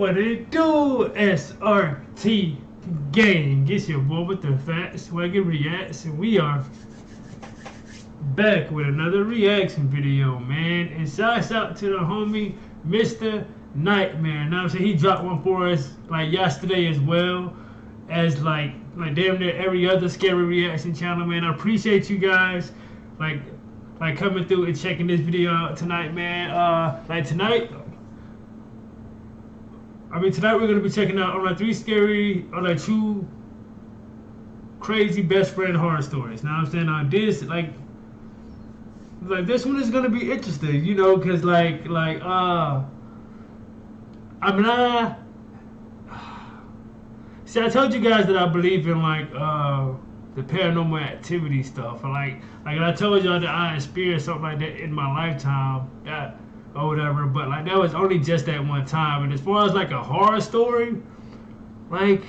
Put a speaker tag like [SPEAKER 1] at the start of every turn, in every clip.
[SPEAKER 1] What it do, SRT gang? It's your boy with the fat SwaggyReacts, and we are back with another reaction video, man. And shouts out to the homie Mr. Nightmare. Now I'm saying he dropped one for us like yesterday as well as like damn near every other scary reaction channel, man. I appreciate you guys like coming through and checking this video out tonight, man. Tonight we're gonna be checking out two crazy best friend horror stories. Now I'm saying this this one is gonna be interesting, you know, cause see, I told you guys that I believe in the paranormal activity stuff. Like I told y'all that I experienced something like that in my lifetime, or whatever. But like that was only just that one time. And as far as like a horror story, I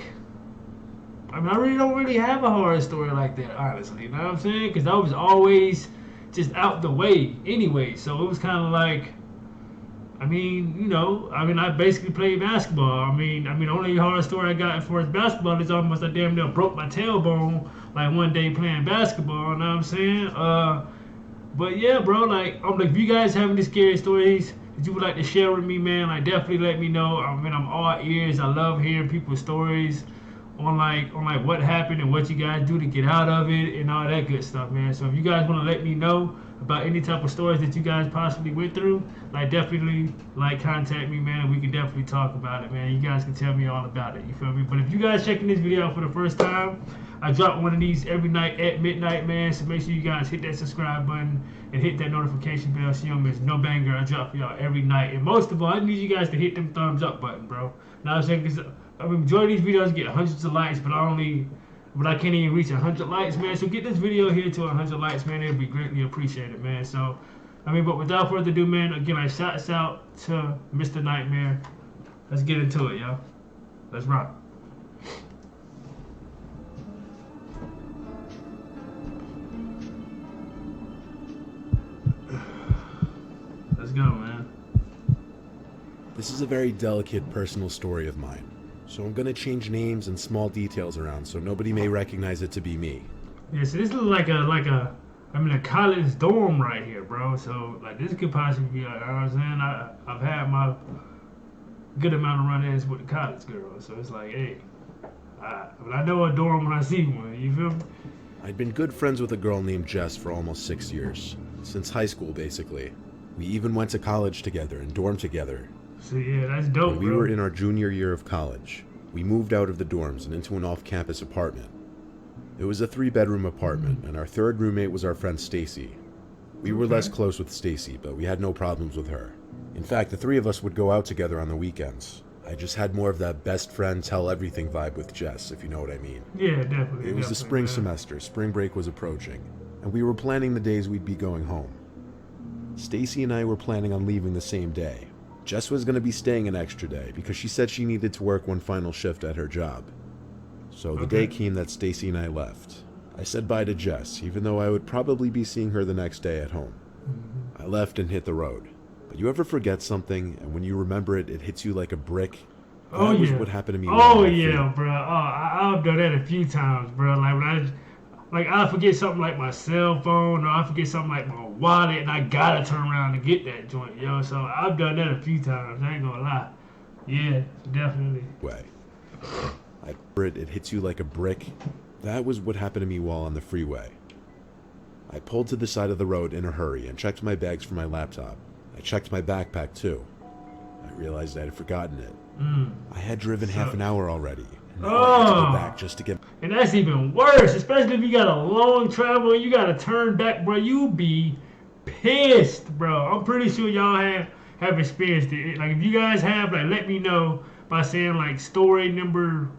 [SPEAKER 1] really don't have a horror story like that, honestly. You know what I'm saying? Because I was always just out the way anyway. So it was kind of like, I basically played basketball. The only horror story I got for basketball is almost I damn near broke my tailbone like one day playing basketball. You know what I'm saying? But yeah, bro, if you guys have any scary stories that you would like to share with me, man, definitely let me know. I'm all ears. I love hearing people's stories on what happened and what you guys do to get out of it and all that good stuff, man. So if you guys want to let me know about any type of stories that you guys possibly went through, definitely contact me, man, and we can definitely talk about it, man. You guys can tell me all about it, you feel me? But if you guys checking this video out for the first time, I drop one of these every night at midnight, man. So make sure you guys hit that subscribe button and hit that notification bell so you don't miss no banger I drop for y'all every night. And most of all, I need you guys to hit them thumbs up button, bro. Now I'm saying, because majority of these videos get hundreds of likes, but I can't even reach 100 likes, man. So get this video here to 100 likes, man. It'll be greatly appreciated, man. So, but without further ado, man, again, shouts out to Mr. Nightmare. Let's get into it, y'all. Let's rock. Let's go, man.
[SPEAKER 2] This is a very delicate personal story of mine. So I'm gonna change names and small details around so nobody may recognize it to be me.
[SPEAKER 1] Yeah, so this is like a college dorm right here, bro. So this could possibly be, you know what I'm saying? I've had my good amount of run-ins with the college girls, so it's like, hey, I know a dorm when I see one. You feel me?
[SPEAKER 2] I'd been good friends with a girl named Jess for almost 6 years, since high school basically. We even went to college together and dormed together.
[SPEAKER 1] So yeah, that's dope,
[SPEAKER 2] when we were in our junior year of college, we moved out of the dorms and into an off-campus apartment. It was a 3-bedroom apartment, and our third roommate was our friend Stacy. We were less close with Stacy, but we had no problems with her. In fact, the three of us would go out together on the weekends. I just had more of that best friend tell everything vibe with Jess, if you know what I mean.
[SPEAKER 1] Yeah, definitely.
[SPEAKER 2] It was the spring semester, spring break was approaching, and we were planning the days we'd be going home. Stacy and I were planning on leaving the same day. Jess was going to be staying an extra day because she said she needed to work one final shift at her job. So the day came that Stacy and I left. I said bye to Jess, even though I would probably be seeing her the next day at home. I left and hit the road. But you ever forget something, and when you remember it, it hits you like a brick? That was what happened to me.
[SPEAKER 1] Oh yeah, bro. I've done that a few times, bro. I forget something like my cell phone, or I forget something like my wallet, and I gotta turn around to get that joint, yo. So I've done that a few times. I ain't gonna lie. Yeah, definitely.
[SPEAKER 2] It hits you like a brick. That was what happened to me while on the freeway. I pulled to the side of the road in a hurry and checked my bags for my laptop. I checked my backpack too. I realized I had forgotten it. I had driven half an hour already. And now I had to go back just to get...
[SPEAKER 1] And that's even worse, especially if you got a long travel and you gotta turn back, bro. You be pissed, bro. I'm pretty sure y'all have experienced it. If you guys have, let me know by saying story number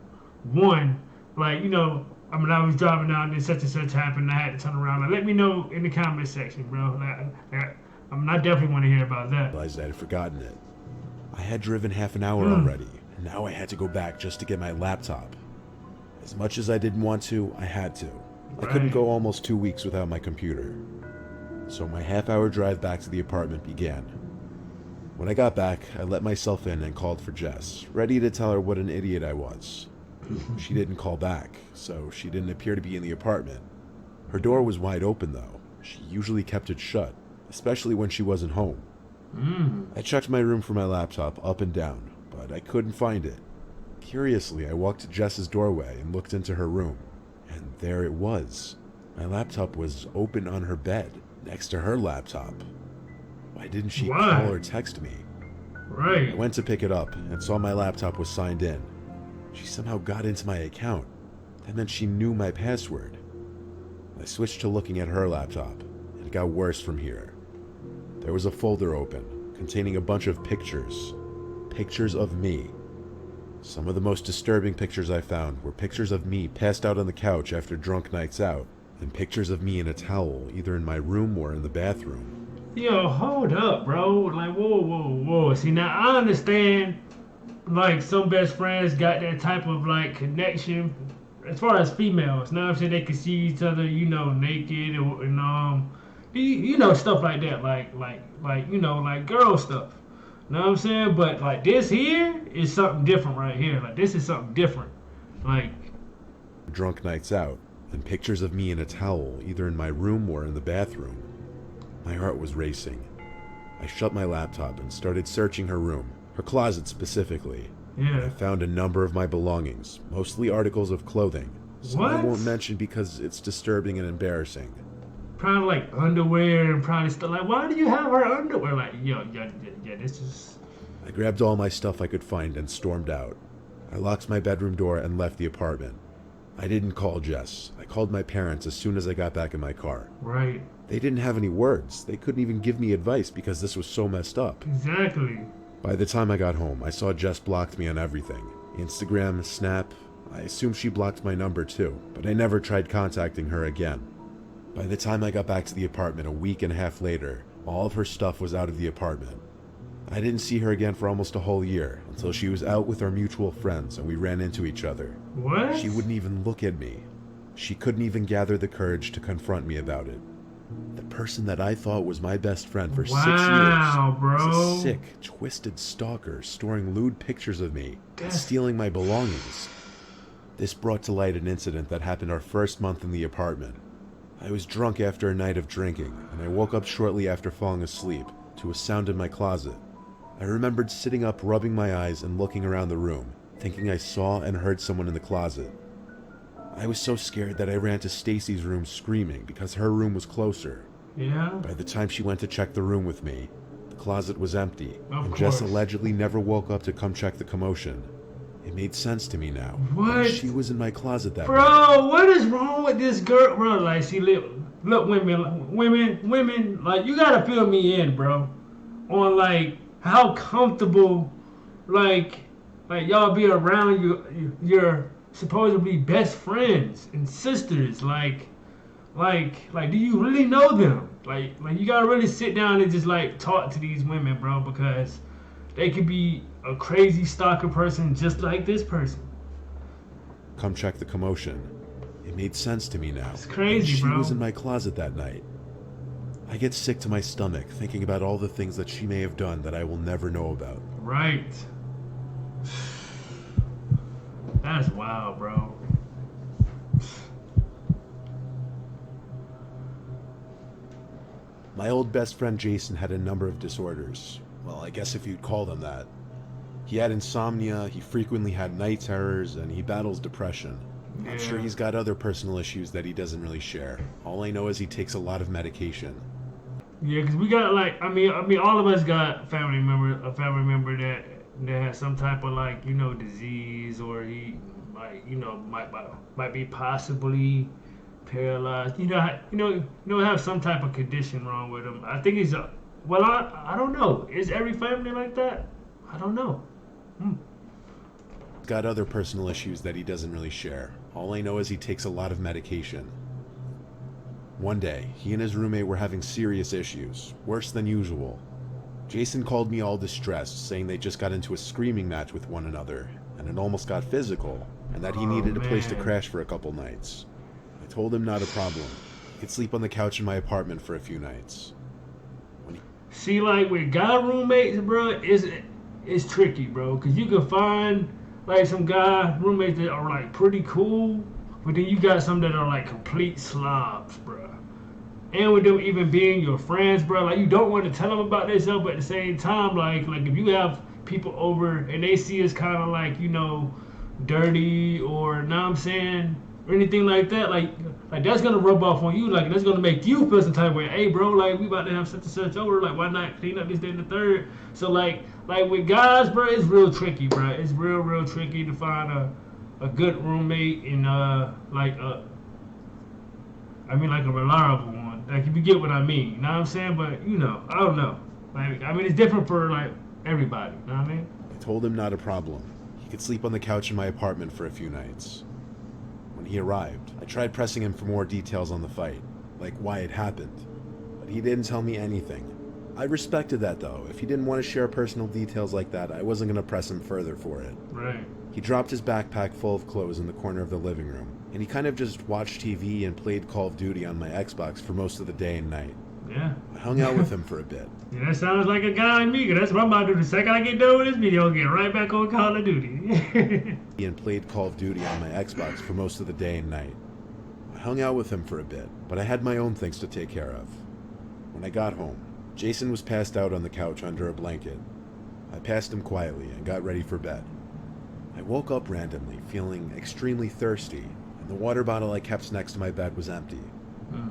[SPEAKER 1] 1. I was driving out and then such and such happened and I had to turn around. Let me know in the comment section, bro. I definitely want to hear about that.
[SPEAKER 2] I realized I had forgotten it. I had driven half an hour already, and now I had to go back just to get my laptop. As much as I didn't want to, I had to. I couldn't go almost 2 weeks without my computer. So my half-hour drive back to the apartment began. When I got back, I let myself in and called for Jess, ready to tell her what an idiot I was. She didn't call back, so she didn't appear to be in the apartment. Her door was wide open, though. She usually kept it shut, especially when she wasn't home. I checked my room for my laptop up and down, but I couldn't find it. Curiously, I walked to Jess's doorway and looked into her room, and there it was. My laptop was open on her bed, next to her laptop. Why didn't she call or text me?
[SPEAKER 1] Right.
[SPEAKER 2] I went to pick it up and saw my laptop was signed in. She somehow got into my account. That meant she knew my password. I switched to looking at her laptop, and it got worse from here. There was a folder open, containing a bunch of pictures. Pictures of me. Some of the most disturbing pictures I found were pictures of me passed out on the couch after drunk nights out, and pictures of me in a towel, either in my room or in the bathroom.
[SPEAKER 1] Yo, hold up, bro. Like, whoa. See, now I understand, like, some best friends got that type of, like, connection as far as females. Now I'm saying they can see each other, you know, naked and you know, stuff like that. Like, you know, like girl stuff. Know what I'm saying? But, like, this here is something different right here. Like, this is something different. Like,
[SPEAKER 2] Drunk nights out, and pictures of me in a towel, either in my room or in the bathroom. My heart was racing. I shut my laptop and started searching her room, her closet specifically.
[SPEAKER 1] yeah.
[SPEAKER 2] I found a number of my belongings, mostly articles of clothing. Some I
[SPEAKER 1] What?
[SPEAKER 2] won't mention because it's disturbing and embarrassing.
[SPEAKER 1] Probably, like, underwear and probably stuff. Like, why do you have her underwear? Like, yeah, this is...
[SPEAKER 2] I grabbed all my stuff I could find and stormed out. I locked my bedroom door and left the apartment. I didn't call Jess. I called my parents as soon as I got back in my car.
[SPEAKER 1] Right.
[SPEAKER 2] They didn't have any words. They couldn't even give me advice because this was so messed up.
[SPEAKER 1] Exactly.
[SPEAKER 2] By the time I got home, I saw Jess blocked me on everything. Instagram, Snap. I assume she blocked my number too, but I never tried contacting her again. By the time I got back to the apartment a week and a half later, all of her stuff was out of the apartment. I didn't see her again for almost a whole year, until she was out with our mutual friends and we ran into each other.
[SPEAKER 1] What?
[SPEAKER 2] She wouldn't even look at me. She couldn't even gather the courage to confront me about it. The person that I thought was my best friend for 6 years
[SPEAKER 1] bro.
[SPEAKER 2] was a sick, twisted stalker storing lewd pictures of me and stealing my belongings. This brought to light an incident that happened our first month in the apartment. I was drunk after a night of drinking, and I woke up shortly after falling asleep to a sound in my closet. I remembered sitting up, rubbing my eyes, and looking around the room, thinking I saw and heard someone in the closet. I was so scared that I ran to Stacy's room screaming because her room was closer.
[SPEAKER 1] Yeah?
[SPEAKER 2] By the time she went to check the room with me, the closet was empty,
[SPEAKER 1] Of
[SPEAKER 2] and Jess
[SPEAKER 1] course.
[SPEAKER 2] allegedly never woke up to come check the commotion. It made sense to me now.
[SPEAKER 1] What?
[SPEAKER 2] She was in my closet that night.
[SPEAKER 1] Bro, what is wrong with this girl? Bro, like, she look, women, like, you gotta fill me in, bro. On, like, how comfortable, like y'all be around your supposedly best friends and sisters. Like, do you really know them? Like, you gotta really sit down and just, like, talk to these women, bro, because they could be a crazy stalker person just like this person.
[SPEAKER 2] Come check the commotion. It made sense to me now.
[SPEAKER 1] It's crazy,
[SPEAKER 2] she
[SPEAKER 1] bro.
[SPEAKER 2] was in my closet that night. I get sick to my stomach thinking about all the things that she may have done that I will never know about.
[SPEAKER 1] Right. That's wild, bro.
[SPEAKER 2] My old best friend Jason had a number of disorders. Well, I guess if you'd call them that. He had insomnia, he frequently had night terrors, and he battles depression. I'm sure he's got other personal issues that he doesn't really share. All I know is he takes a lot of medication.
[SPEAKER 1] Yeah, cause we got, like, I mean, all of us got a family member that has some type of, like, you know, disease, or he, like, you know, might be possibly paralyzed. You know, have some type of condition wrong with him. I think he's well, I don't know. Is every family like that? I don't know.
[SPEAKER 2] Got other personal issues that he doesn't really share. All I know is he takes a lot of medication. One day, he and his roommate were having serious issues, worse than usual. Jason called me all distressed, saying they just got into a screaming match with one another, and it almost got physical, and that he needed a place to crash for a couple nights. I told him not a problem. He could sleep on the couch in my apartment for a few nights.
[SPEAKER 1] See, like with guy roommates, bro, it's tricky, bro, because you can find like some guy roommates that are like pretty cool, but then you got some that are like complete slobs, bro. And with them even being your friends, bro, like you don't want to tell them about themselves, but at the same time, like if you have people over and they see us kind of like, you know, dirty or, know what I'm saying, or anything like that, like that's gonna rub off on you, like that's gonna make you feel some type of way. Hey, bro, like we about to have such and such over, like why not clean up this, day and the third? So like with guys, bro, it's real tricky, bro. It's real tricky to find a good roommate and like like a reliable one. Like if you get what I mean, you know what I'm saying? But you know, I don't know. Like I mean, it's different for like everybody. You know what I mean?
[SPEAKER 2] I told him not a problem. He could sleep on the couch in my apartment for a few nights. When he arrived, I tried pressing him for more details on the fight, like why it happened, but he didn't tell me anything. I respected that though. If he didn't want to share personal details like that, I wasn't going to press him further for it.
[SPEAKER 1] Right.
[SPEAKER 2] He dropped his backpack full of clothes in the corner of the living room, and he kind of just watched TV and played Call of Duty on my Xbox for most of the day and night.
[SPEAKER 1] Yeah.
[SPEAKER 2] I hung out with him for a bit.
[SPEAKER 1] Yeah, that sounds like a guy like me, 'cause that's what I'm about to do. The second I get done with this video, I'll get right back on Call of Duty.
[SPEAKER 2] And played Call of Duty on my Xbox for most of the day and night. I hung out with him for a bit, but I had my own things to take care of. When I got home, Jason was passed out on the couch under a blanket. I passed him quietly and got ready for bed. I woke up randomly, feeling extremely thirsty, and the water bottle I kept next to my bed was empty.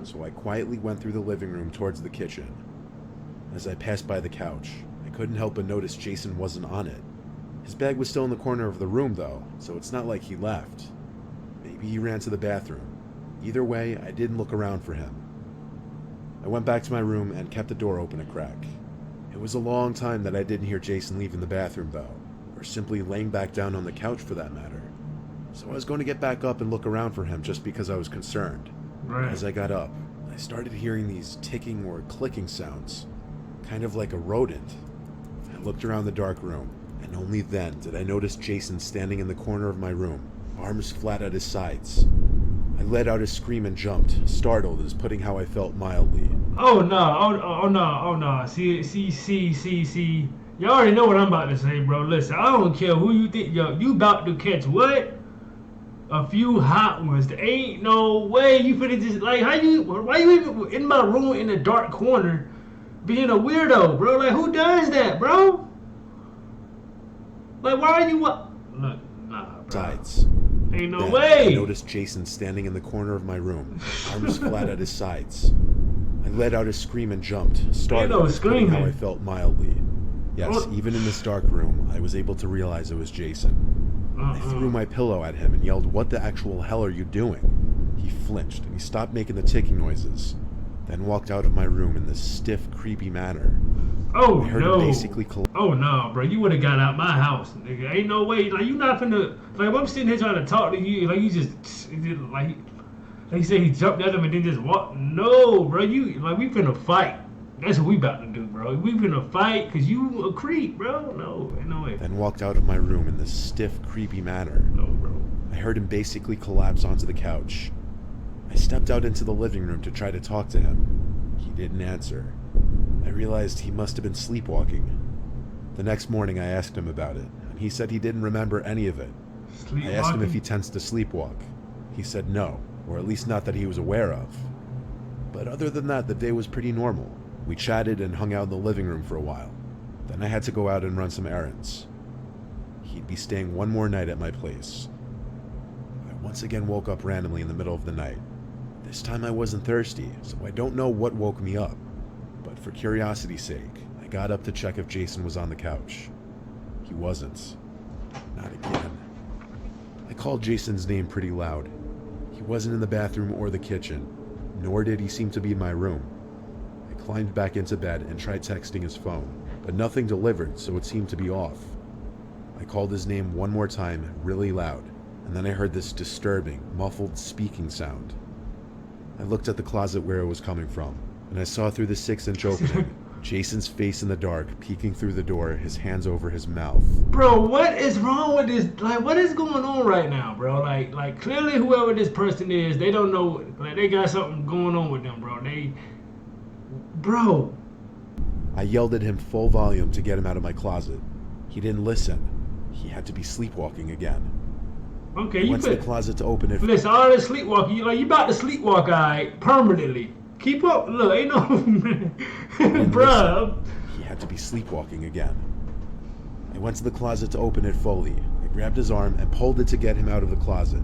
[SPEAKER 2] So I quietly went through the living room towards the kitchen. As I passed by the couch, I couldn't help but notice Jason wasn't on it. His bag was still in the corner of the room though, so it's not like he left. Maybe he ran to the bathroom. Either way, I didn't look around for him. I went back to my room and kept the door open a crack. It was a long time that I didn't hear Jason leaving the bathroom though, or simply laying back down on the couch for that matter. So I was going to get back up and look around for him just because I was concerned.
[SPEAKER 1] Right.
[SPEAKER 2] As I got up, I started hearing these ticking or clicking sounds, kind of like a rodent. I looked around the dark room, and only then did I notice Jason standing in the corner of my room, arms flat at his sides. I let out a scream and jumped, startled as putting how I felt mildly.
[SPEAKER 1] Oh no, oh no. See. You already know what I'm about to say, bro. Listen, I don't care who you think, you about to catch what? A few hot ones. There ain't no way you finna just, like, why you even in my room in the dark corner being a weirdo, bro? Like, who does that, bro? Like, why are you, Look, nah, bro.
[SPEAKER 2] Sides.
[SPEAKER 1] Ain't no
[SPEAKER 2] Then
[SPEAKER 1] way.
[SPEAKER 2] I noticed Jason standing in the corner of my room, arms flat at his sides. I let out a scream and jumped, startled as putting how I felt mildly. Yes, even in this dark room, I was able to realize it was Jason. I threw my pillow at him and yelled, "What the actual hell are you doing?" He flinched and he stopped making the ticking noises, then walked out of my room in this stiff, creepy manner.
[SPEAKER 1] Oh,
[SPEAKER 2] I heard
[SPEAKER 1] no.
[SPEAKER 2] him basically
[SPEAKER 1] Oh, no, bro. You would have got out my house, nigga. Ain't no way. Like, you not finna, like, if I'm sitting here trying to talk to you, like, you just, like you said, he jumped at him and then just walked. No, bro. We finna fight. That's what we about to do, bro. We finna fight because you a creep, bro. No, ain't no way.
[SPEAKER 2] Then walked out of my room in this stiff, creepy manner.
[SPEAKER 1] No, bro.
[SPEAKER 2] I heard him basically collapse onto the couch. I stepped out into the living room to try to talk to him. He didn't answer. I realized he must have been sleepwalking. The next morning I asked him about it, and he said he didn't remember any of it. I asked him if he tends to sleepwalk. He said no, or at least not that he was aware of. But other than that, the day was pretty normal. We chatted and hung out in the living room for a while. Then I had to go out and run some errands. He'd be staying one more night at my place. I once again woke up randomly in the middle of the night. This time I wasn't thirsty, so I don't know what woke me up. But for curiosity's sake, I got up to check if Jason was on the couch. He wasn't. Not again. I called Jason's name pretty loud. He wasn't in the bathroom or the kitchen, nor did he seem to be in my room. I climbed back into bed and tried texting his phone, but nothing delivered, so it seemed to be off. I called his name one more time, really loud, and then I heard this disturbing, muffled speaking sound. I looked at the closet where it was coming from, and I saw through the 6-inch opening Jason's face in the dark, peeking through the door, his hands over his mouth.
[SPEAKER 1] Bro, what is wrong with this? Like, what is going on right now, bro? Like clearly whoever this person is, they don't know, like, they got something going on with them, bro. Bro.
[SPEAKER 2] I yelled at him full volume to get him out of my closet. He didn't listen. He had to be sleepwalking again.
[SPEAKER 1] Okay,
[SPEAKER 2] I
[SPEAKER 1] you
[SPEAKER 2] went to the closet to open it.
[SPEAKER 1] Listen, all this sleepwalking, you about to sleepwalk, alright, permanently. Keep up. Look, ain't no, bruh.
[SPEAKER 2] He had to be sleepwalking again. I went to the closet to open it fully. I grabbed his arm and pulled it to get him out of the closet.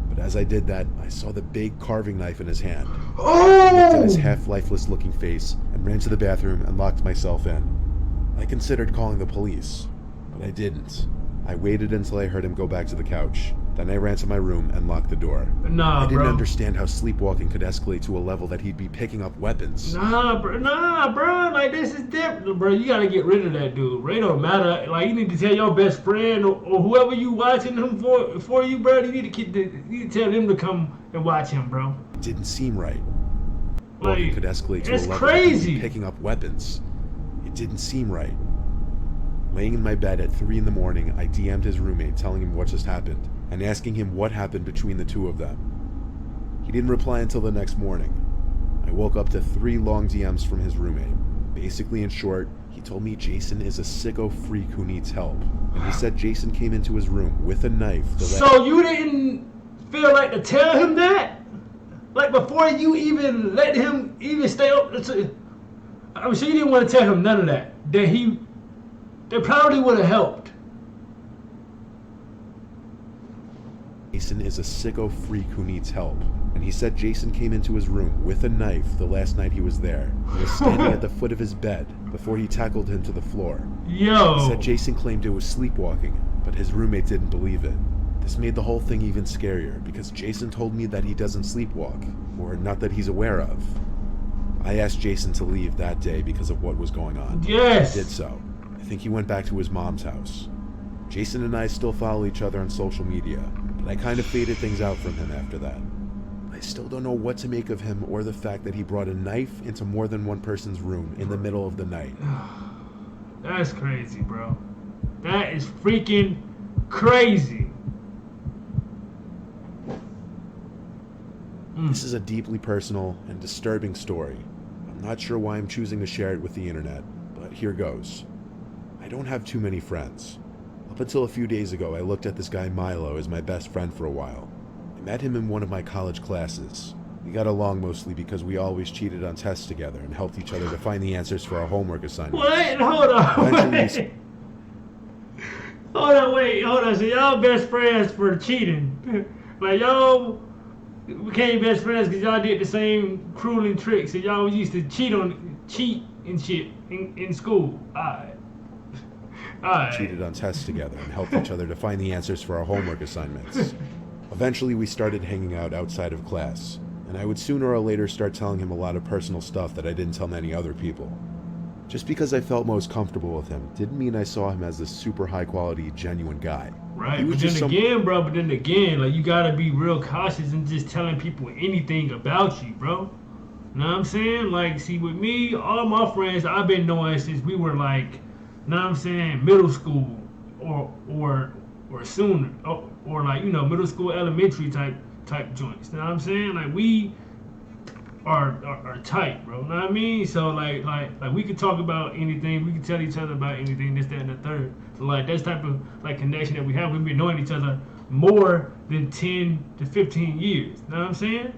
[SPEAKER 2] But as I did that, I saw the big carving knife in his hand. I looked at his half-lifeless looking face and ran to the bathroom and locked myself in. I considered calling the police, but I didn't. I waited until I heard him go back to the couch. Then I ran to my room and locked the door.
[SPEAKER 1] Nah,
[SPEAKER 2] I didn't
[SPEAKER 1] bro.
[SPEAKER 2] understand how sleepwalking could escalate to a level that he'd be picking up weapons.
[SPEAKER 1] Nah, bro. Like, this is different, bro. You gotta get rid of that dude. It don't matter. Like, you need to tell your best friend or whoever you watching him for you, bro. You need to tell them to come and watch him, bro.
[SPEAKER 2] It didn't seem right.
[SPEAKER 1] Like,
[SPEAKER 2] Sleepwalking could escalate to a level
[SPEAKER 1] crazy.
[SPEAKER 2] that he'd be picking up weapons. It didn't seem right. Laying in my bed at 3 in the morning, I DM'd his roommate telling him what just happened and asking him what happened between the two of them. He didn't reply until the next morning. I woke up to 3 long DMs from his roommate. Basically, in short, he told me Jason is a sicko freak who needs help. And he said Jason came into his room with a knife.
[SPEAKER 1] So you didn't feel like to tell him that? Like, before you even let him even stay up? I'm sure you didn't want to tell him none of that. That probably would have helped.
[SPEAKER 2] Jason is a sicko freak who needs help. And he said Jason came into his room with a knife the last night he was there. He was standing at the foot of his bed before he tackled him to the floor.
[SPEAKER 1] Yo.
[SPEAKER 2] He said Jason claimed it was sleepwalking, but his roommate didn't believe it. This made the whole thing even scarier because Jason told me that he doesn't sleepwalk, or not that he's aware of. I asked Jason to leave that day because of what was going on.
[SPEAKER 1] Yes.
[SPEAKER 2] He did so. I think he went back to his mom's house. Jason and I still follow each other on social media, but I kind of faded things out from him after that. I still don't know what to make of him or the fact that he brought a knife into more than one person's room in the middle of the night.
[SPEAKER 1] That's crazy, bro. That is freaking crazy.
[SPEAKER 2] This is a deeply personal and disturbing story. I'm not sure why I'm choosing to share it with the internet, but here goes. I don't have too many friends. Up until a few days ago, I looked at this guy Milo as my best friend for a while. I met him in one of my college classes. We got along mostly because we always cheated on tests together and helped each other to find the answers for our homework assignments.
[SPEAKER 1] What? Hold on. So y'all best friends for cheating. Like, y'all became best friends because y'all did the same crueling tricks and y'all used to cheat and shit in school. Alright.
[SPEAKER 2] Cheated on tests together and helped each other to find the answers for our homework assignments. Eventually, we started hanging out outside of class, and I would sooner or later start telling him a lot of personal stuff that I didn't tell many other people. Just because I felt most comfortable with him didn't mean I saw him as this super high-quality, genuine guy.
[SPEAKER 1] Right, but then again, like, you gotta be real cautious and just telling people anything about you, bro. Know what I'm saying? Like, see, with me, all my friends I've been knowing since we were like, know what I'm saying, middle school or sooner, or like, you know, middle school, elementary type joints. Know what I'm saying? Like, we are tight, bro. Know what I mean? So like we could talk about anything. We could tell each other about anything, this, that, and the third. So like that's type of like connection that we have. We've been knowing each other more than 10 to 15 years. Know what I'm saying?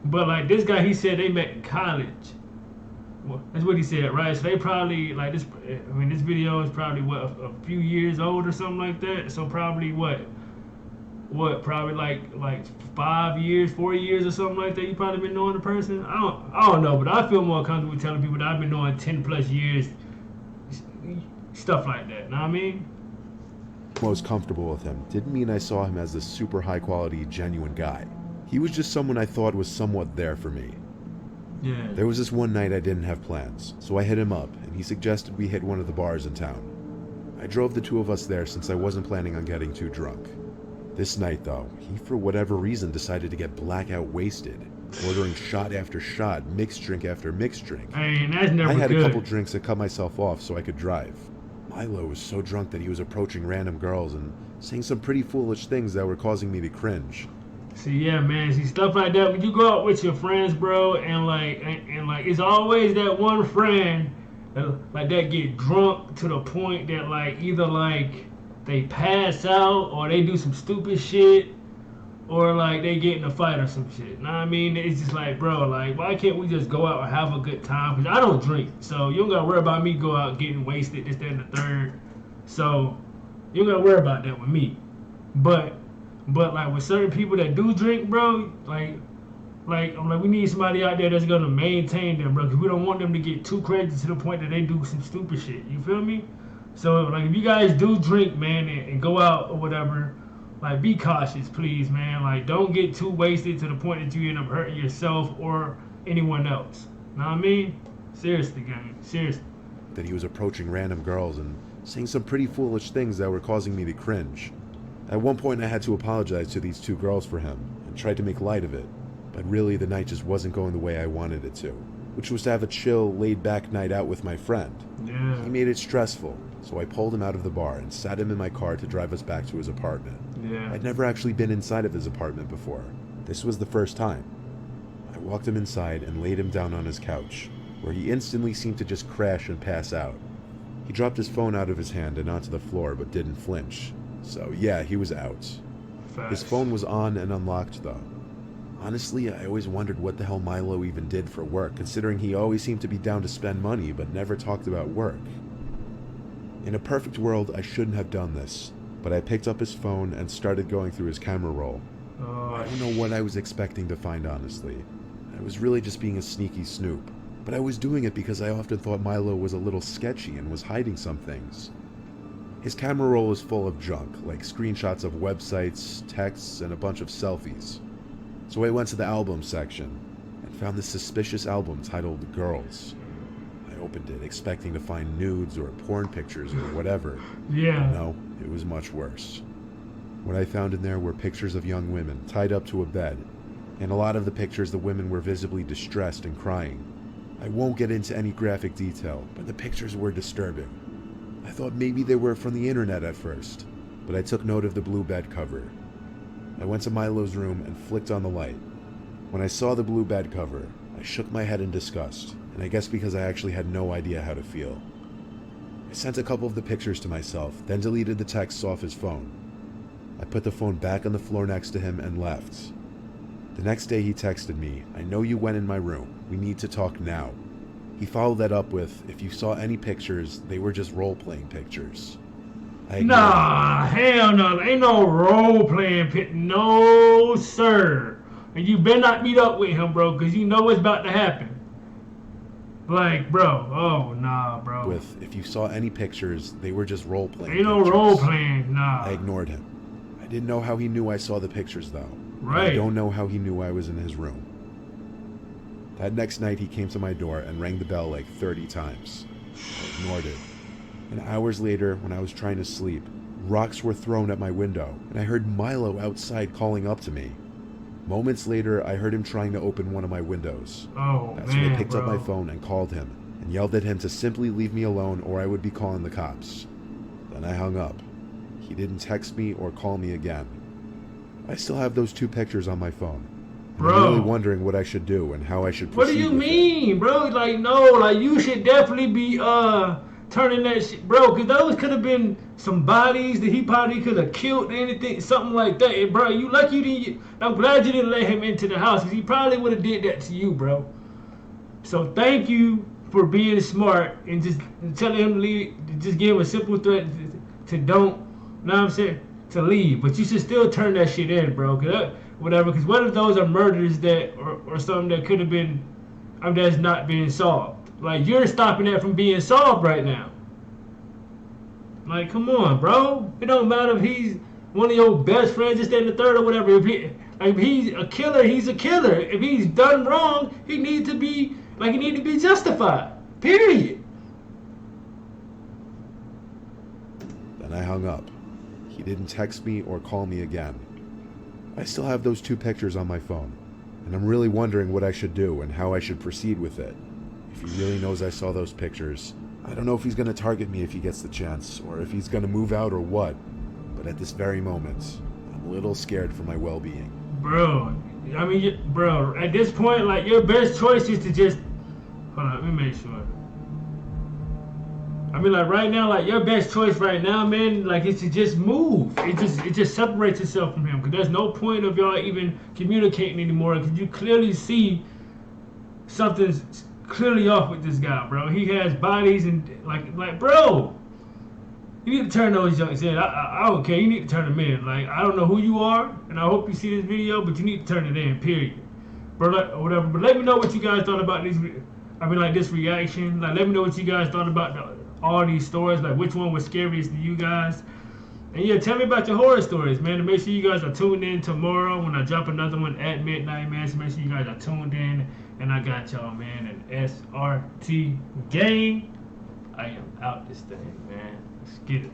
[SPEAKER 1] But like this guy, he said they met in college. Well, that's what he said, right? So they probably like this. I mean, this video is probably what a few years old or something like that. So probably what probably like 5 years, 4 years or something like that. You probably been knowing the person. I don't know, but I feel more comfortable telling people that I've been knowing 10 plus years, stuff like that. Know what I mean?
[SPEAKER 2] Most comfortable with him didn't mean I saw him as this super high quality, genuine guy. He was just someone I thought was somewhat there for me.
[SPEAKER 1] Yeah.
[SPEAKER 2] There was this one night I didn't have plans, so I hit him up, and he suggested we hit one of the bars in town. I drove the two of us there since I wasn't planning on getting too drunk. This night, though, he for whatever reason decided to get blackout wasted, ordering shot after shot, mixed drink after mixed drink.
[SPEAKER 1] Hey, that's never
[SPEAKER 2] I had
[SPEAKER 1] good.
[SPEAKER 2] a couple drinks to cut myself off so I could drive. Milo was so drunk that he was approaching random girls and saying some pretty foolish things that were causing me to cringe.
[SPEAKER 1] See, yeah, man. See, stuff like that. When you go out with your friends, bro, and like, it's always that one friend like that get drunk to the point that like either like they pass out or they do some stupid shit or like they get in a fight or some shit. Know what I mean? It's just like, bro, like why can't we just go out and have a good time? Cause I don't drink, so you don't gotta worry about me go out getting wasted, this, that, and the third. So you don't gotta worry about that with me. But like with certain people that do drink, bro, like I'm like we need somebody out there that's gonna maintain them, bro, because we don't want them to get too crazy to the point that they do some stupid shit. You feel me? So like if you guys do drink, man, and go out or whatever, like be cautious, please, man. Like don't get too wasted to the point that you end up hurting yourself or anyone else. Know what I mean? Seriously, gang. Seriously.
[SPEAKER 2] That he was approaching random girls and saying some pretty foolish things that were causing me to cringe. At one point I had to apologize to these two girls for him and tried to make light of it. But really, the night just wasn't going the way I wanted it to, which was to have a chill, laid-back night out with my friend.
[SPEAKER 1] Yeah.
[SPEAKER 2] He made it stressful, so I pulled him out of the bar and sat him in my car to drive us back to his apartment.
[SPEAKER 1] Yeah.
[SPEAKER 2] I'd never actually been inside of his apartment before. This was the first time. I walked him inside and laid him down on his couch, where he instantly seemed to just crash and pass out. He dropped his phone out of his hand and onto the floor, but didn't flinch. So yeah, he was out.
[SPEAKER 1] Facts.
[SPEAKER 2] His phone was on and unlocked, though. Honestly, I always wondered what the hell Milo even did for work, considering he always seemed to be down to spend money, but never talked about work. In a perfect world, I shouldn't have done this, but I picked up his phone and started going through his camera roll. I don't know what I was expecting to find, honestly. I was really just being a sneaky snoop, but I was doing it because I often thought Milo was a little sketchy and was hiding some things. His camera roll was full of junk, like screenshots of websites, texts, and a bunch of selfies. So I went to the album section and found this suspicious album titled Girls. I opened it expecting to find nudes or porn pictures or whatever.
[SPEAKER 1] Yeah.
[SPEAKER 2] But no, it was much worse. What I found in there were pictures of young women tied up to a bed. In a lot of the pictures, the women were visibly distressed and crying. I won't get into any graphic detail, but the pictures were disturbing. I thought maybe they were from the internet at first, but I took note of the blue bed cover. I went to Milo's room and flicked on the light. When I saw the blue bed cover, I shook my head in disgust, and I guess because I actually had no idea how to feel. I sent a couple of the pictures to myself, then deleted the texts off his phone. I put the phone back on the floor next to him and left. The next day he texted me, "I know you went in my room. We need to talk now." He followed that up with, "If you saw any pictures, they were just role-playing pictures."
[SPEAKER 1] Nah, hell no. Ain't no role-playing pit. No, sir. And you better not meet up with him, bro, because you know what's about to happen. Like, bro. Oh, nah, bro.
[SPEAKER 2] With, "If you saw any pictures, they were just role-playing
[SPEAKER 1] Ain't no
[SPEAKER 2] pictures."
[SPEAKER 1] role-playing, nah.
[SPEAKER 2] I ignored him. I didn't know how he knew I saw the pictures, though.
[SPEAKER 1] Right.
[SPEAKER 2] I don't know how he knew I was in his room. That next night, he came to my door and rang the bell like 30 times. I ignored it. And hours later, when I was trying to sleep, rocks were thrown at my window, and I heard Milo outside calling up to me. Moments later, I heard him trying to open one of my windows.
[SPEAKER 1] Oh,
[SPEAKER 2] That's
[SPEAKER 1] man,
[SPEAKER 2] when I picked
[SPEAKER 1] bro.
[SPEAKER 2] up my phone and called him, and yelled at him to simply leave me alone or I would be calling the cops. Then I hung up. He didn't text me or call me again. I still have those two pictures on my phone. And
[SPEAKER 1] Bro.
[SPEAKER 2] I'm really wondering what I should do and how I should proceed.
[SPEAKER 1] What do you
[SPEAKER 2] with it.
[SPEAKER 1] mean, bro? Like, no, like, you should definitely be, turning that shit, bro, because those could have been some bodies that he probably could have killed, anything, something like that. And, bro, you lucky you didn't, I'm glad you didn't let him into the house, because he probably would have did that to you, bro. So thank you for being smart and just telling him to leave, just give him a simple threat to don't, know what I'm saying, to leave. But you should still turn that shit in, bro, whatever, because what if those are murders that, or something that could have been, that's not being solved. Like, you're stopping that from being solved right now. Like, come on, bro. It don't matter if he's one of your best friends, just in the third or whatever. If he's a killer, he's a killer. If he's done wrong, he needs to be justified. Period.
[SPEAKER 2] Then I hung up. He didn't text me or call me again. I still have those two pictures on my phone, and I'm really wondering what I should do and how I should proceed with it. If he really knows I saw those pictures, I don't know if he's going to target me if he gets the chance, or if he's going to move out or what, but at this very moment, I'm a little scared for my well-being.
[SPEAKER 1] Bro, I mean, bro, at this point, like, your best choice is to just, hold on, let me make sure. I mean, like right now, like your best choice right now, man, like is to just move. It just separates itself from him, because there's no point of y'all even communicating anymore, because you clearly see something's clearly off with this guy, bro. He has bodies and like bro, you need to turn those youngs in. I don't care. You need to turn them in. Like, I don't know who you are, and I hope you see this video, but you need to turn it in, period. Bro, like, or whatever. But let me know what you guys thought about these. I mean, like, this reaction. Like, let me know what you guys thought about all these stories. Like, which one was scariest to you guys? And yeah, tell me about your horror stories, man. And make sure you guys are tuned in tomorrow when I drop another one at midnight, man. So make sure you guys are tuned in. And I got y'all, man. And SRT gang. I am out this thing, man. Let's get it.